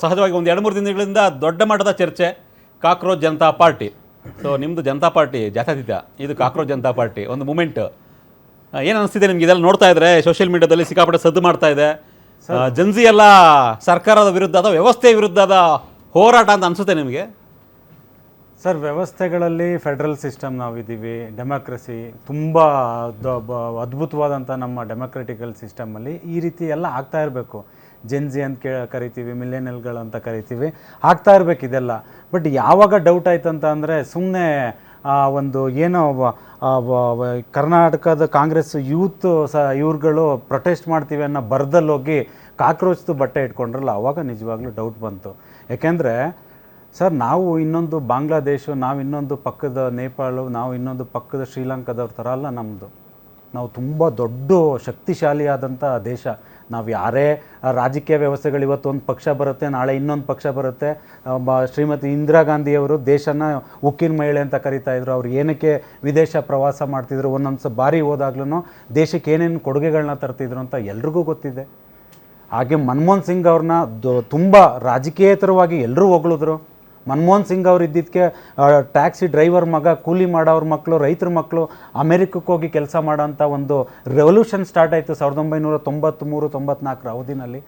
ಸಹಜವಾಗಿ ಒಂದು 2-3 ದಿನಗಳಿಂದ ದೊಡ್ಡ ಮಟ್ಟದ ಚರ್ಚೆ ಕಾಕ್ರೋಚ್ ಜನತಾ ಪಾರ್ಟಿ. ಸೊ ನಿಮ್ಮದು ಜನತಾ ಪಾರ್ಟಿ ಜಾತ್ಯತೀತ, ಇದು ಕಾಕ್ರೋಚ್ ಜನತಾ ಪಾರ್ಟಿ ಒಂದು ಮೂಮೆಂಟ್. ಏನು ಅನಿಸ್ತಿದೆ ನಿಮ್ಗೆ ಇದೆಲ್ಲ ನೋಡ್ತಾ ಇದ್ರೆ? ಸೋಷಿಯಲ್ ಮೀಡಿಯಾದಲ್ಲಿ ಸಿಕ್ಕಾಪಟ್ಟೆ ಸದ್ದು ಮಾಡ್ತಾ ಇದೆ. ಜನ್ಸಿ ಎಲ್ಲ ಸರ್ಕಾರದ ವಿರುದ್ಧದ ವ್ಯವಸ್ಥೆ ವಿರುದ್ಧದ ಹೋರಾಟ ಅಂತ ಅನಿಸುತ್ತೆ ನಿಮಗೆ? ಸರ್, ವ್ಯವಸ್ಥೆಗಳಲ್ಲಿ ಫೆಡ್ರಲ್ ಸಿಸ್ಟಮ್ ನಾವಿದ್ದೀವಿ, ಡೆಮಾಕ್ರಸಿ ತುಂಬ ಅದ್ಭುತವಾದಂಥ ನಮ್ಮ ಡೆಮೋಕ್ರೆಟಿಕಲ್ ಸಿಸ್ಟಮಲ್ಲಿ ಈ ರೀತಿ ಎಲ್ಲ ಆಗ್ತಾ ಇರಬೇಕು. ಜೆನ್ಜಿ ಅಂತ ಕರಿತೀವಿ, ಮಿಲೇನಿಯಲ್ಗಳು ಅಂತ ಕರಿತೀವಿ, ಆಗ್ತಾ ಇರಬೇಕು ಇದೆಲ್ಲ. ಬಟ್ ಯಾವಾಗ ಡೌಟ್ ಆಯ್ತಂತ ಅಂದರೆ, ಸುಮ್ಮನೆ ಒಂದು ಏನೋ ಕರ್ನಾಟಕದ ಕಾಂಗ್ರೆಸ್ ಯೂತ್ ಇವ್ರುಗಳು ಪ್ರೊಟೆಸ್ಟ್ ಮಾಡ್ತೀವಿ ಅನ್ನೋ ಬರ್ದಲ್ಲಿ ಹೋಗಿ ಕಾಕ್ರೋಚ್ದು ಬಟ್ಟೆ ಇಟ್ಕೊಂಡ್ರಲ್ಲ, ಆವಾಗ ನಿಜವಾಗ್ಲೂ ಡೌಟ್ ಬಂತು. ಯಾಕೆಂದರೆ ಸರ್, ನಾವು ಇನ್ನೊಂದು ಬಾಂಗ್ಲಾದೇಶ, ನಾವು ಇನ್ನೊಂದು ಪಕ್ಕದ ನೇಪಾಳ, ನಾವು ಇನ್ನೊಂದು ಪಕ್ಕದ ಶ್ರೀಲಂಕಾದವ್ರ ಥರ ಅಲ್ಲ ನಮ್ಮದು. ನಾವು ತುಂಬ ದೊಡ್ಡ ಶಕ್ತಿಶಾಲಿಯಾದಂಥ ದೇಶ. ನಾವು ಯಾರೇ ರಾಜಕೀಯ ವ್ಯವಸ್ಥೆಗಳು, ಇವತ್ತು ಒಂದು ಪಕ್ಷ ಬರುತ್ತೆ, ನಾಳೆ ಇನ್ನೊಂದು ಪಕ್ಷ ಬರುತ್ತೆ. ಶ್ರೀಮತಿ ಇಂದಿರಾ ಗಾಂಧಿಯವರು ದೇಶನ ಉಕ್ಕಿನ ಮಹಿಳೆ ಅಂತ ಕರಿತಾಯಿದ್ರು. ಅವ್ರು ಏನಕ್ಕೆ ವಿದೇಶ ಪ್ರವಾಸ ಮಾಡ್ತಿದ್ರು, ಒಂದೊಂದು ಬಾರಿ ಹೋದಾಗ್ಲೂ ದೇಶಕ್ಕೆ ಏನೇನು ಕೊಡುಗೆಗಳನ್ನ ತರ್ತಿದ್ರು ಅಂತ ಎಲ್ರಿಗೂ ಗೊತ್ತಿದೆ. ಹಾಗೆ ಮನಮೋಹನ್ ಸಿಂಗ್ ಅವ್ರನ್ನ ತುಂಬ ರಾಜಕೀಯೇತರವಾಗಿ ಎಲ್ಲರೂ ಹೊಗಳಿದ್ರು. ಮನಮೋಹನ್ ಸಿಂಗ್ ಅವ್ರು ಇದ್ದಿದ್ದಕ್ಕೆ ಟ್ಯಾಕ್ಸಿ ಡ್ರೈವರ್ ಮಗ, ಕೂಲಿ ಮಾಡೋವ್ರ ಮಕ್ಕಳು, ರೈತರ ಮಕ್ಕಳು ಅಮೆರಿಕಕ್ಕೆ ಹೋಗಿ ಕೆಲಸ ಮಾಡೋಂಥ ಒಂದು ರೆವಲ್ಯೂಷನ್ ಸ್ಟಾರ್ಟ್ ಆಯಿತು 1993-94 ಅವಧಿನಲ್ಲಿ.